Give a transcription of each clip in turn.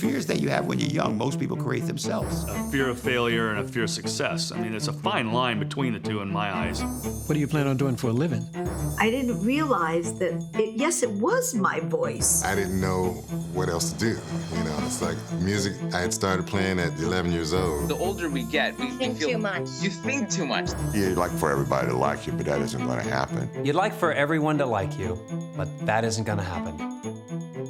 fears that you have when you're young, most people create themselves. A fear of failure and a fear of success. I mean, it's a fine line between the two in my eyes. What do you plan on doing for a living? I didn't realize that, yes, it was my voice. I didn't know what else to do. You know, it's like music I had started playing at 11 years old. The older we get, we think feel too much. You think too much. You'd like for everybody to like you, but that isn't going to happen. You'd like for everyone to like you, but that isn't going to happen.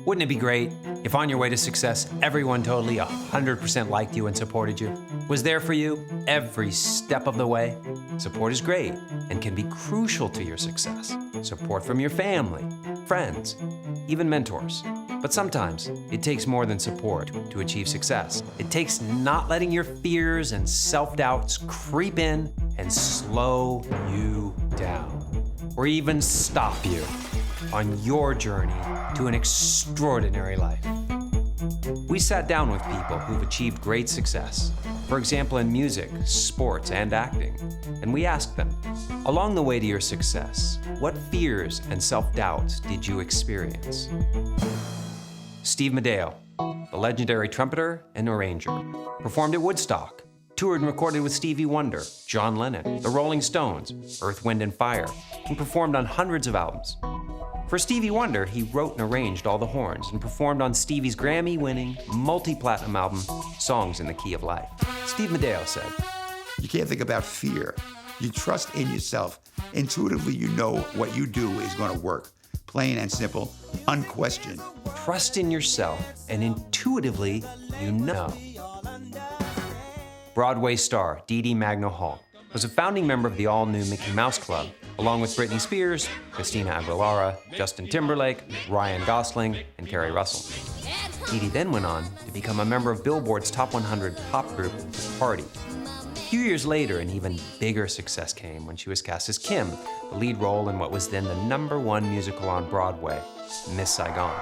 Wouldn't it be great if on your way to success, everyone totally 100% liked you and supported you, was there for you every step of the way? Support is great and can be crucial to your success. Support from your family, friends, even mentors. But sometimes it takes more than support to achieve success. It takes not letting your fears and self-doubts creep in and slow you down, or even stop you on your journey to an extraordinary life. We sat down with people who've achieved great success, for example, in music, sports, and acting, and we asked them, along the way to your success, what fears and self-doubts did you experience? Steve Medeo, the legendary trumpeter and arranger, performed at Woodstock, toured and recorded with Stevie Wonder, John Lennon, the Rolling Stones, Earth, Wind and Fire, and performed on hundreds of albums. For Stevie Wonder, he wrote and arranged all the horns and performed on Stevie's Grammy-winning, multi-platinum album, Songs in the Key of Life. Steve Medeo said, You can't think about fear. You trust in yourself. Intuitively, you know what you do is going to work. Plain and simple, unquestioned. Trust in yourself, and intuitively, you know. Broadway star Dee Dee Magno Hall was a founding member of the all-new Mickey Mouse Club, along with Britney Spears, Christina Aguilera, Justin Timberlake, Ryan Gosling, and Kerry Russell. Dee Dee then went on to become a member of Billboard's Top 100 pop group, Party. A few years later, an even bigger success came when she was cast as Kim, the lead role in what was then the #1 musical on Broadway, Miss Saigon.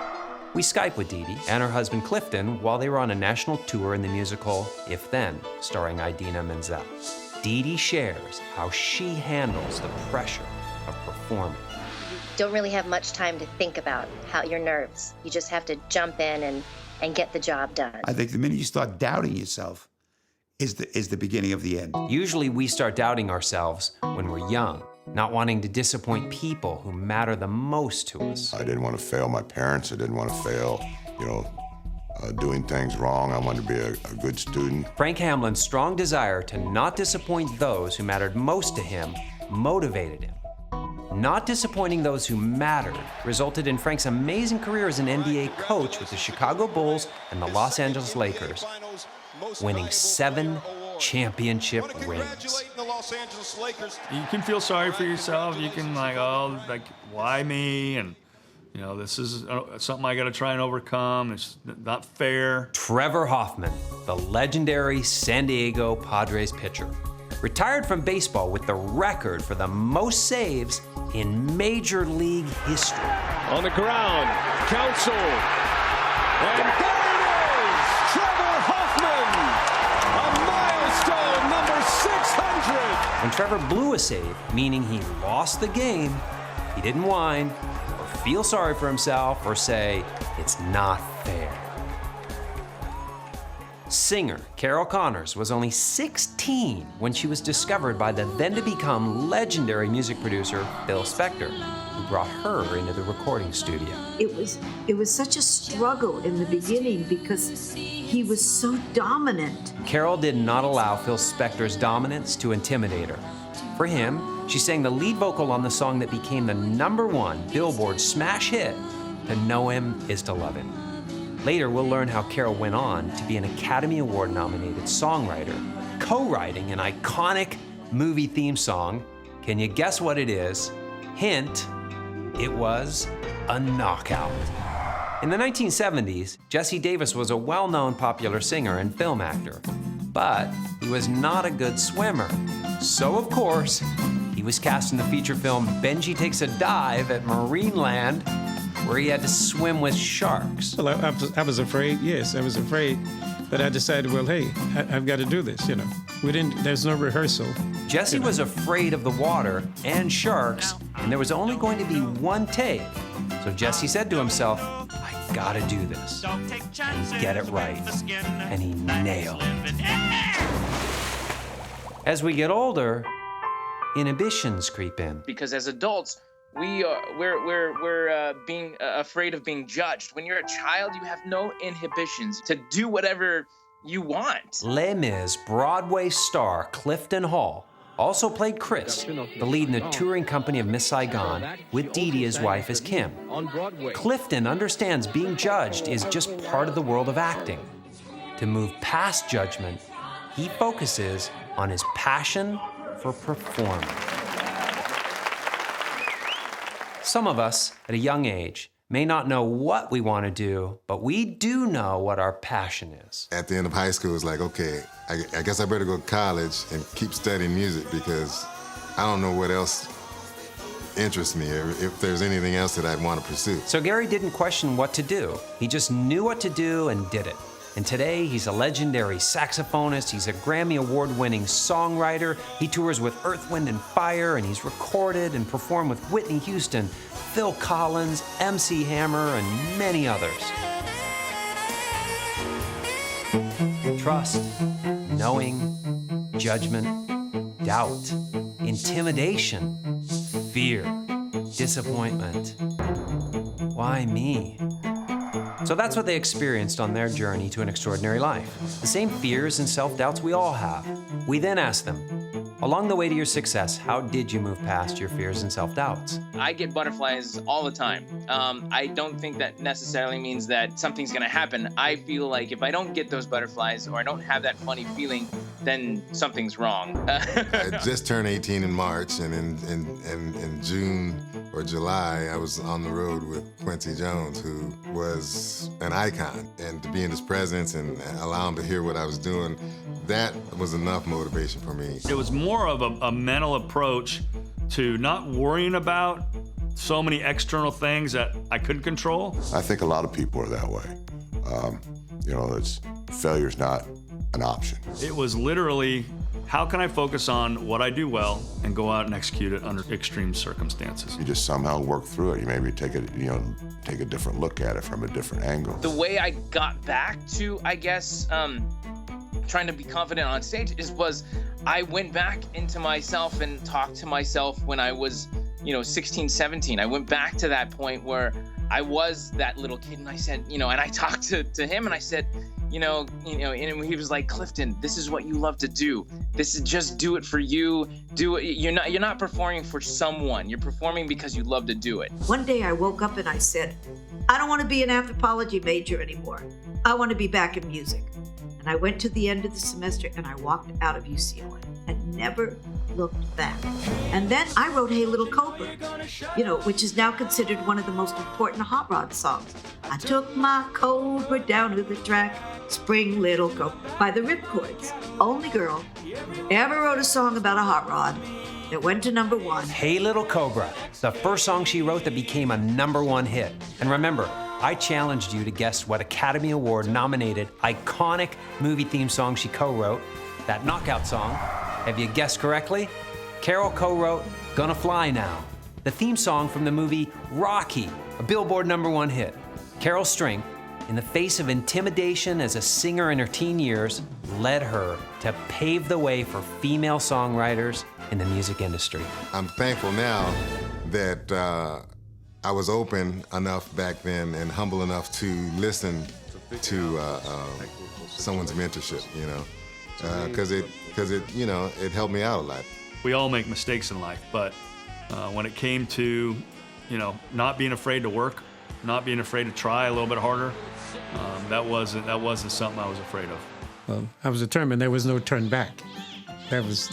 We Skyped with Dee Dee and her husband Clifton while they were on a national tour in the musical If Then, starring Idina Menzel. Dee Dee shares how she handles the pressure of performing. You don't really have much time to think about how your nerves. You just have to jump in and get the job done. I think the minute you start doubting yourself is the beginning of the end. Usually we start doubting ourselves when we're young, not wanting to disappoint people who matter the most to us. I didn't want to fail my parents. I didn't want to fail, doing things wrong. I wanted to be a good student. Frank Hamlin's strong desire to not disappoint those who mattered most to him motivated him. Not disappointing those who mattered resulted in Frank's amazing career as an NBA coach with the Chicago Bulls and the Los Angeles Lakers, winning 7 championship rings. You can feel sorry for yourself. You can why me? And this is something I got to try and overcome. It's not fair. Trevor Hoffman, the legendary San Diego Padres pitcher, retired from baseball with the record for the most saves in Major League history. On the ground, Counsell, and there it is, Trevor Hoffman, a milestone number 600. When Trevor blew a save, meaning he lost the game, he didn't whine or feel sorry for himself or say, it's not fair. Singer Carol Connors was only 16 when she was discovered by the then-to-become legendary music producer Phil Spector, who brought her into the recording studio. It was such a struggle in the beginning because he was so dominant. Carol did not allow Phil Spector's dominance to intimidate her. For him, she sang the lead vocal on the song that became the #1 Billboard smash hit, To Know Him Is to Love Him. Later, we'll learn how Carol went on to be an Academy Award-nominated songwriter, co-writing an iconic movie theme song. Can you guess what it is? Hint, it was a knockout. In the 1970s, Jesse Davis was a well-known popular singer and film actor, but he was not a good swimmer. So, of course, he was cast in the feature film Benji Takes a Dive at Marineland, where he had to swim with sharks. Well, I was afraid, yes, I was afraid. But I decided, well, hey, I've got to do this, There's no rehearsal. Jesse was afraid of the water and sharks, and there was only going to be one take. So Jesse said to himself, I gotta do this. And he'd get it right. And he nailed it. As we get older, inhibitions creep in. Because as adults, we're being afraid of being judged. When you're a child, you have no inhibitions to do whatever you want. Les Mis Broadway star Clifton Hall also played Chris, the lead in the touring company of Miss Saigon, with Dee Dee, his wife, as Kim. Clifton understands being judged is just part of the world of acting. To move past judgment, he focuses on his passion for performing. Some of us, at a young age, may not know what we want to do, but we do know what our passion is. At the end of high school, it's like, okay, I guess I better go to college and keep studying music because I don't know what else interests me or if there's anything else that I'd want to pursue. So Gary didn't question what to do. He just knew what to do and did it. And today, he's a legendary saxophonist, he's a Grammy Award-winning songwriter, he tours with Earth, Wind & Fire, and he's recorded and performed with Whitney Houston, Phil Collins, MC Hammer, and many others. Trust, knowing, judgment, doubt, intimidation, fear, disappointment. Why me? So that's what they experienced on their journey to an extraordinary life. The same fears and self-doubts we all have. We then asked them, along the way to your success, how did you move past your fears and self-doubts? I get butterflies all the time. I don't think that necessarily means that something's gonna happen. I feel like if I don't get those butterflies or I don't have that funny feeling, then something's wrong. I just turned 18 in March, and in June or July, I was on the road with Quincy Jones, who was an icon. And to be in his presence and allow him to hear what I was doing, that was enough motivation for me. It was more of a mental approach to not worrying about so many external things that I couldn't control. I think a lot of people are that way. Failure's not an option. It was literally, how can I focus on what I do well and go out and execute it under extreme circumstances? You just somehow work through it. You maybe take a different look at it from a different angle. The way I got back to, I guess, trying to be confident on stage was I went back into myself and talked to myself when I was, 16, 17. I went back to that point where I was that little kid, and I said, and I talked to him, and I said, and he was like, Clifton, this is what you love to do. This is just do it for you. Do it. You're not performing for someone. You're performing because you love to do it. One day I woke up and I said, I don't want to be an anthropology major anymore. I want to be back in music. And I went to the end of the semester and I walked out of UCLA and never looked back. And then I wrote Hey Little Cobra, which is now considered one of the most important hot rod songs. I took my Cobra down to the track, Spring Little Cobra, by the Ripcords. Only girl who ever wrote a song about a hot rod that went to #1. Hey Little Cobra, the first song she wrote that became a #1 hit. And remember, I challenged you to guess what Academy Award nominated iconic movie theme song she co-wrote, that knockout song. Have you guessed correctly? Carol co-wrote Gonna Fly Now, the theme song from the movie Rocky, a Billboard #1 hit. Carol's strength, in the face of intimidation as a singer in her teen years, led her to pave the way for female songwriters in the music industry. I'm thankful now that I was open enough back then and humble enough to listen to someone's mentorship, because it helped me out a lot. We all make mistakes in life, but when it came to, not being afraid to work, not being afraid to try a little bit harder, that wasn't something I was afraid of. Well, I was determined there was no turn back. That was,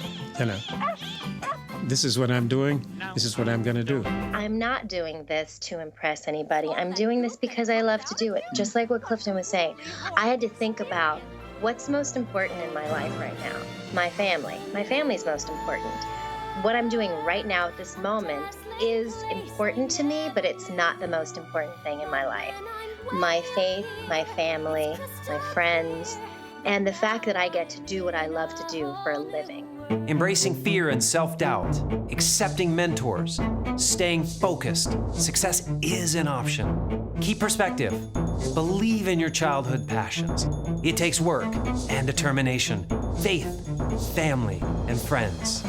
this is what I'm doing, this is what I'm gonna do. I'm not doing this to impress anybody. I'm doing this because I love to do it. Just like what Clifton was saying. I had to think about what's most important in my life right now. My family. My family's most important. What I'm doing right now at this moment is important to me, but it's not the most important thing in my life. My faith, my family, my friends, and the fact that I get to do what I love to do for a living. Embracing fear and self-doubt, accepting mentors, staying focused. Success is an option. Keep perspective. Believe in your childhood passions. It takes work and determination, faith, family, and friends.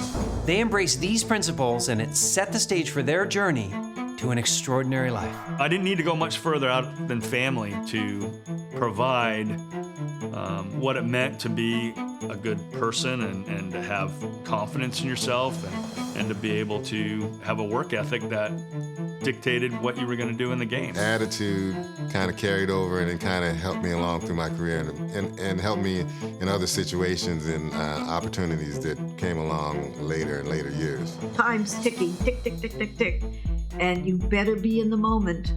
They embrace these principles and it set the stage for their journey to an extraordinary life. I didn't need to go much further out than family to provide what it meant to be a good person and to have confidence in yourself and to be able to have a work ethic that dictated what you were going to do in the game. Attitude kind of carried over and it kind of helped me along through my career and helped me in other situations and opportunities that came along later in later years. Time's ticking, tick, tick, tick, tick, tick. And you better be in the moment.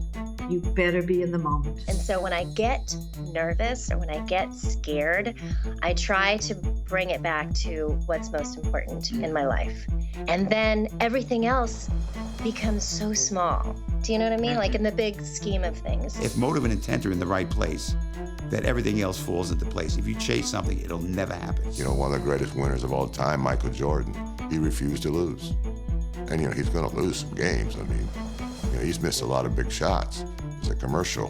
You better be in the moment. And so when I get nervous or when I get scared, I try to bring it back to what's most important in my life. And then everything else becomes so small. Do you know what I mean? Like in the big scheme of things. If motive and intent are in the right place, then everything else falls into place. If you chase something, it'll never happen. You know, one of the greatest winners of all time, Michael Jordan, he refused to lose. And, you know, he's going to lose some games. I mean, you know, he's missed a lot of big shots. There's a commercial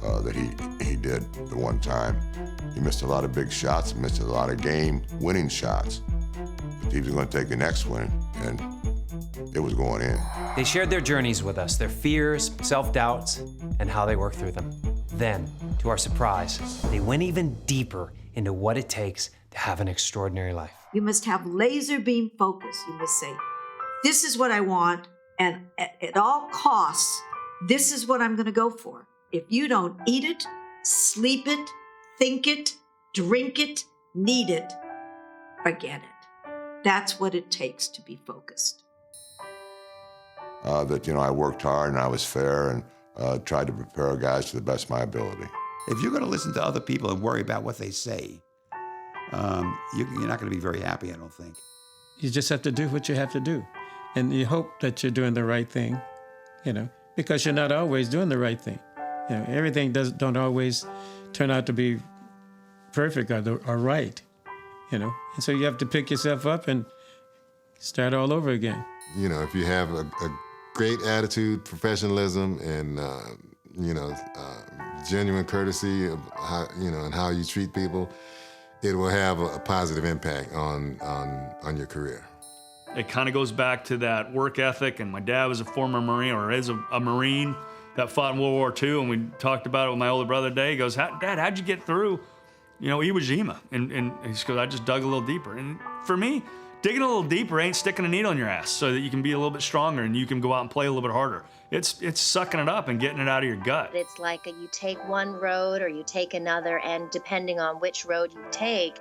that he did the one time. He missed a lot of big shots, missed a lot of game-winning shots. But he was going to take the next one, and it was going in. They shared their journeys with us, their fears, self-doubts, and how they worked through them. Then, to our surprise, they went even deeper into what it takes to have an extraordinary life. You must have laser beam focus. You must say, this is what I want, and at all costs, this is what I'm going to go for. If you don't eat it, sleep it, think it, drink it, need it, forget it. That's what it takes to be focused. That, you know, I worked hard and I was fair and tried to prepare guys to the best of my ability. If you're going to listen to other people and worry about what they say, you're not going to be very happy, I don't think. You just have to do what you have to do. And you hope that you're doing the right thing, you know, because you're not always doing the right thing. You know, everything don't always turn out to be perfect or right, you know. And so you have to pick yourself up and start all over again. You know, if you have a great attitude, professionalism, and genuine courtesy of how, you know, and how you treat people, it will have a positive impact on your career. It kind of goes back to that work ethic, and my dad was a former Marine, or is a Marine that fought in World War II, and we talked about it with my older brother today. He goes, Dad, how'd you get through, you know, Iwo Jima? And he goes, I just dug a little deeper. And for me, digging a little deeper ain't sticking a needle in your ass so that you can be a little bit stronger and you can go out and play a little bit harder. It's sucking it up and getting it out of your gut. It's like you take one road or you take another, and depending on which road you take,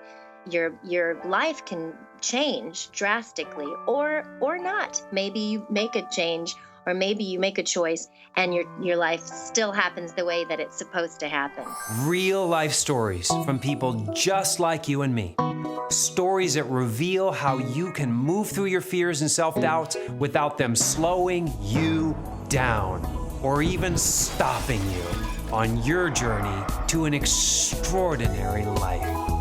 your life can change drastically or not. Maybe you make a change, or maybe you make a choice and your life still happens the way that it's supposed to happen. Real life stories from people just like you and me. Stories that reveal how you can move through your fears and self-doubts without them slowing you down or even stopping you on your journey to an extraordinary life.